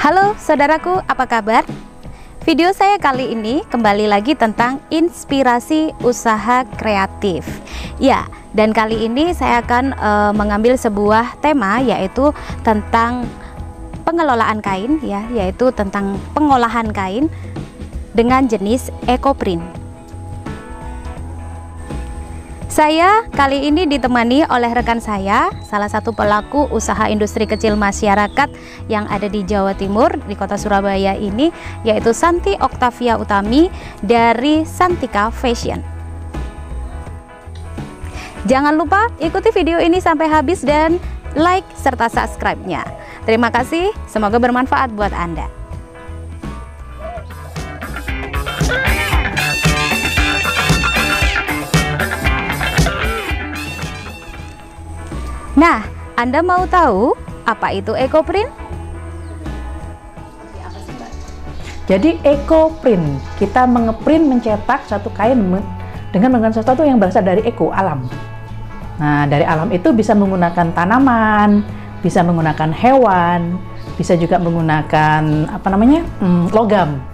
Halo saudaraku, apa kabar? Video saya kali ini kembali lagi tentang inspirasi usaha kreatif. Ya, dan kali ini saya akan mengambil sebuah tema, yaitu tentang pengelolaan kain, ya, yaitu tentang pengolahan kain dengan jenis ekoprint. Saya kali ini ditemani oleh rekan saya, salah satu pelaku usaha industri kecil masyarakat yang ada di Jawa Timur, di kota Surabaya ini, yaitu Santi Oktavia Utami dari Santika Fashion. Jangan lupa ikuti video ini sampai habis dan like serta subscribe-nya. Terima kasih, semoga bermanfaat buat Anda. Nah, Anda mau tahu apa itu ekoprint? Jadi ekoprint, kita mengeprint, mencetak satu kain dengan menggunakan sesuatu yang berasal dari eko, alam. Nah, dari alam itu bisa menggunakan tanaman, bisa menggunakan hewan, bisa juga menggunakan logam.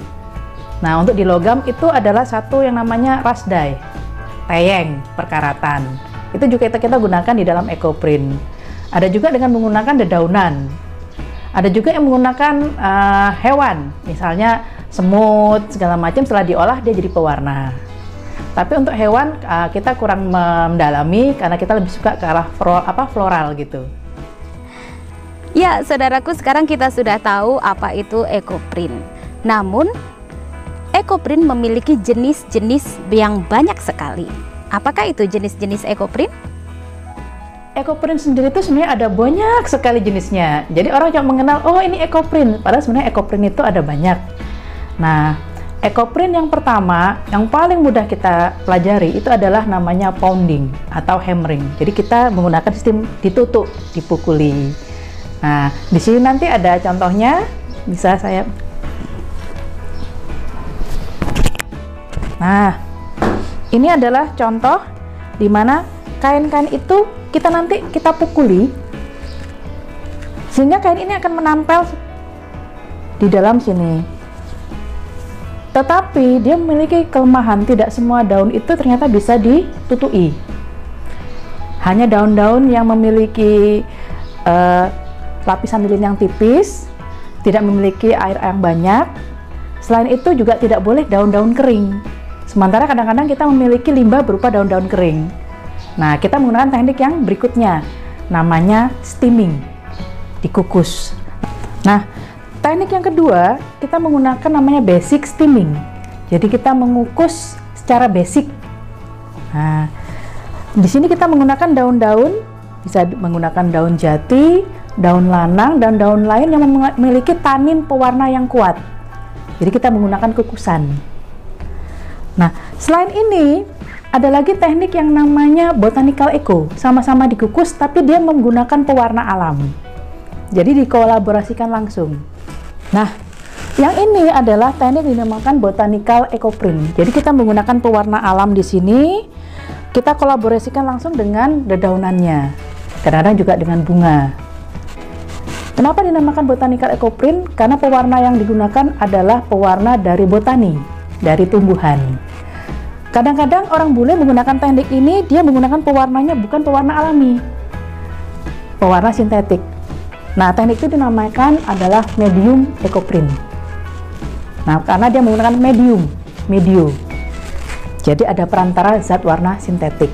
Nah, untuk di logam itu adalah satu yang namanya rasdai, teyeng, perkaratan. Itu juga kita gunakan di dalam ekoprint. Ada juga dengan menggunakan dedaunan. Ada juga yang menggunakan hewan, misalnya semut segala macam, setelah diolah dia jadi pewarna. Tapi untuk hewan kita kurang mendalami karena kita lebih suka ke arah floral gitu. Ya, saudaraku, sekarang kita sudah tahu apa itu ekoprint. Namun ekoprint memiliki jenis-jenis yang banyak sekali. Apakah itu jenis-jenis ekoprint? Ekoprint sendiri itu sebenarnya ada banyak sekali jenisnya. Jadi orang cuma mengenal, oh ini ekoprint, padahal sebenarnya ekoprint itu ada banyak. Nah, ekoprint yang pertama, yang paling mudah kita pelajari itu adalah namanya pounding atau hammering. Jadi kita menggunakan sistem ditutuk, dipukuli. Nah, di sini nanti ada contohnya, bisa saya. Nah, ini adalah contoh di mana kain-kain itu kita pukuli sehingga kain ini akan menempel di dalam sini. Tetapi dia memiliki kelemahan, tidak semua daun itu ternyata bisa ditutui. Hanya daun-daun yang memiliki lapisan lilin yang tipis, tidak memiliki air yang banyak. Selain itu juga tidak boleh daun-daun kering. Sementara kadang-kadang kita memiliki limbah berupa daun-daun kering. Nah, kita menggunakan teknik yang berikutnya, namanya steaming, dikukus. Nah, teknik yang kedua, kita menggunakan namanya basic steaming. Jadi kita mengukus secara basic. Nah, di sini kita menggunakan daun-daun, bisa menggunakan daun jati, daun lanang, dan daun lain yang memiliki tanin pewarna yang kuat. Jadi kita menggunakan kukusan. Nah, selain ini ada lagi teknik yang namanya botanical eco, sama-sama dikukus tapi dia menggunakan pewarna alam. Jadi dikolaborasikan langsung. Nah, yang ini adalah teknik dinamakan botanical eco print. Jadi kita menggunakan pewarna alam di sini, kita kolaborasikan langsung dengan dedaunannya. Kadang-kadang juga dengan bunga. Kenapa dinamakan botanical eco print? Karena pewarna yang digunakan adalah pewarna dari botani, dari tumbuhan. Kadang-kadang orang bule menggunakan teknik ini, dia menggunakan pewarnanya bukan pewarna alami, pewarna sintetik. Nah, teknik itu dinamakan adalah medium ekoprint. Nah, karena dia menggunakan medium. Jadi ada perantara zat warna sintetik.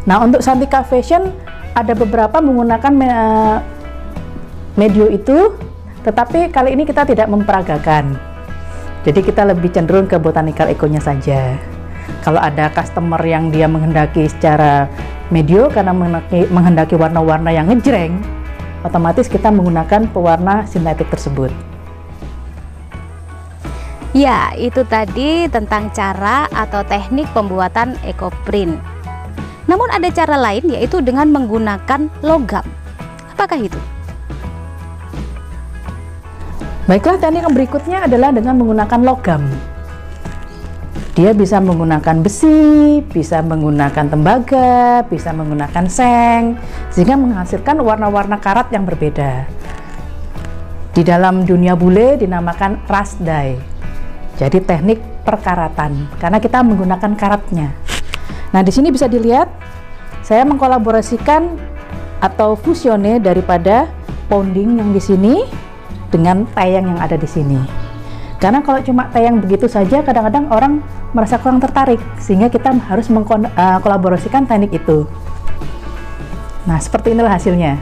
Nah, untuk Santika Fashion ada beberapa menggunakan medio itu, tetapi kali ini kita tidak memperagakan. Jadi kita lebih cenderung ke botanical eco-nya saja. Kalau ada customer yang dia menghendaki secara medio karena menghendaki warna-warna yang ngejreng, otomatis kita menggunakan pewarna sintetik tersebut. Ya, itu tadi tentang cara atau teknik pembuatan ekoprint. Namun ada cara lain, yaitu dengan menggunakan logam. Apakah itu? Baiklah, teknik yang berikutnya adalah dengan menggunakan logam. Dia bisa menggunakan besi, bisa menggunakan tembaga, bisa menggunakan seng, sehingga menghasilkan warna-warna karat yang berbeda. Di dalam dunia bule dinamakan rust dye. Jadi teknik perkaratan, karena kita menggunakan karatnya. Nah, di sini bisa dilihat saya mengkolaborasikan atau fusione daripada pounding yang di sini dengan tayang yang ada di sini. Karena kalau cuma tayang begitu saja, kadang-kadang orang merasa kurang tertarik, sehingga kita harus mengkolaborasikan teknik itu. Nah, seperti inilah hasilnya.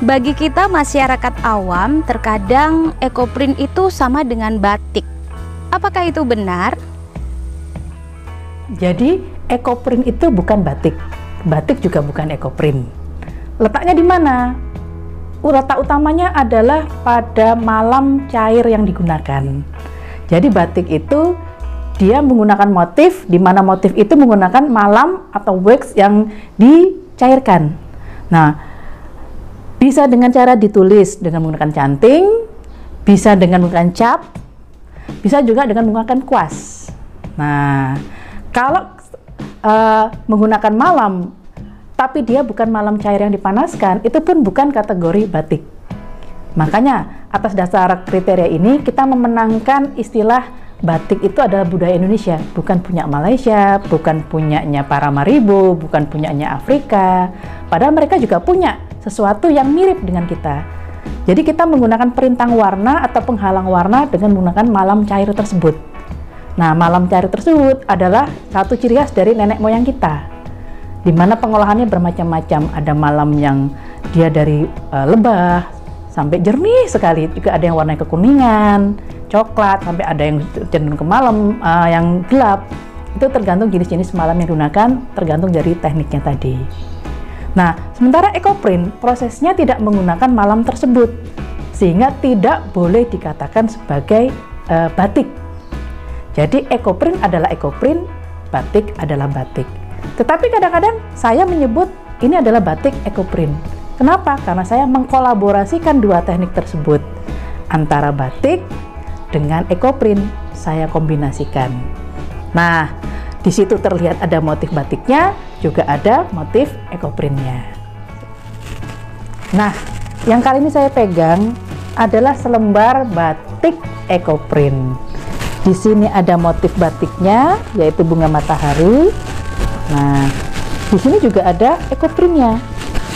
Bagi kita masyarakat awam, terkadang ekoprint itu sama dengan batik. Apakah itu benar? Jadi, ekoprint itu bukan batik. Batik juga bukan ekoprint. Letaknya di mana? Letak utamanya adalah pada malam cair yang digunakan. Jadi, batik itu dia menggunakan motif, di mana motif itu menggunakan malam atau wax yang dicairkan. Nah, bisa dengan cara ditulis dengan menggunakan canting, bisa dengan menggunakan cap, bisa juga dengan menggunakan kuas. Nah, kalau menggunakan malam, tapi dia bukan malam cair yang dipanaskan, itu pun bukan kategori batik. Makanya, atas dasar kriteria ini, kita memenangkan istilah batik itu adalah budaya Indonesia, bukan punya Malaysia, bukan punyanya Paramaribo, bukan punyanya Afrika. Padahal mereka juga punya sesuatu yang mirip dengan kita. Jadi kita menggunakan perintang warna atau penghalang warna dengan menggunakan malam cair tersebut. Nah, malam cair tersebut adalah satu ciri khas dari nenek moyang kita, di mana pengolahannya bermacam-macam. Ada malam yang dia dari lebah sampai jernih sekali, juga ada yang warnanya kekuningan, coklat, sampai ada yang cenderung ke malam yang gelap. Itu tergantung jenis-jenis malam yang digunakan, tergantung dari tekniknya tadi. Nah, sementara ekoprint prosesnya tidak menggunakan malam tersebut, sehingga tidak boleh dikatakan sebagai batik. Jadi ekoprint adalah ekoprint, batik adalah batik. Tetapi kadang-kadang saya menyebut ini adalah batik ekoprint. Kenapa? Karena saya mengkolaborasikan dua teknik tersebut, antara batik dengan ekoprint saya kombinasikan. Nah, di situ terlihat ada motif batiknya, juga ada motif ekoprintnya. Nah, yang kali ini saya pegang adalah selembar batik ekoprint. Di sini ada motif batiknya, yaitu bunga matahari. Nah, di sini juga ada ekoprintnya.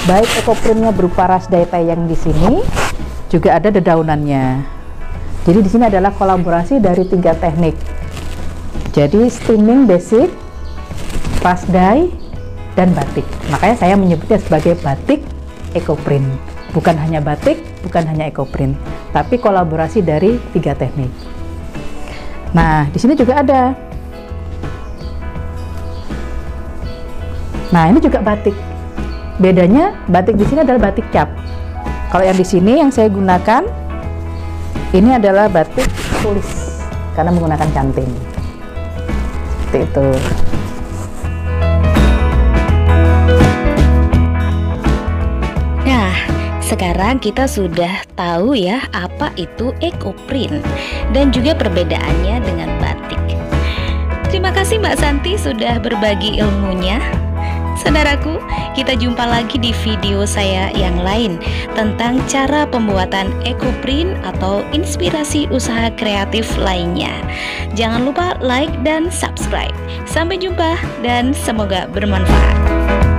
Baik ekoprintnya berupa rust dye tayang di sini, juga ada dedaunannya. Jadi di sini adalah kolaborasi dari 3 teknik. Jadi steaming basic, rust dye, dan batik. Makanya saya menyebutnya sebagai batik ekoprint. Bukan hanya batik, bukan hanya ekoprint, tapi kolaborasi dari 3 teknik. Nah, di sini juga ada. Nah, ini juga batik. Bedanya batik di sini adalah batik cap. Kalau yang di sini yang saya gunakan ini adalah batik tulis karena menggunakan canting. Seperti itu. Nah, sekarang kita sudah tahu ya apa itu ekoprint dan juga perbedaannya dengan batik. Terima kasih Mbak Santi sudah berbagi ilmunya. Saudaraku, kita jumpa lagi di video saya yang lain tentang cara pembuatan ekoprint atau inspirasi usaha kreatif lainnya. Jangan lupa like dan subscribe. Sampai jumpa dan semoga bermanfaat.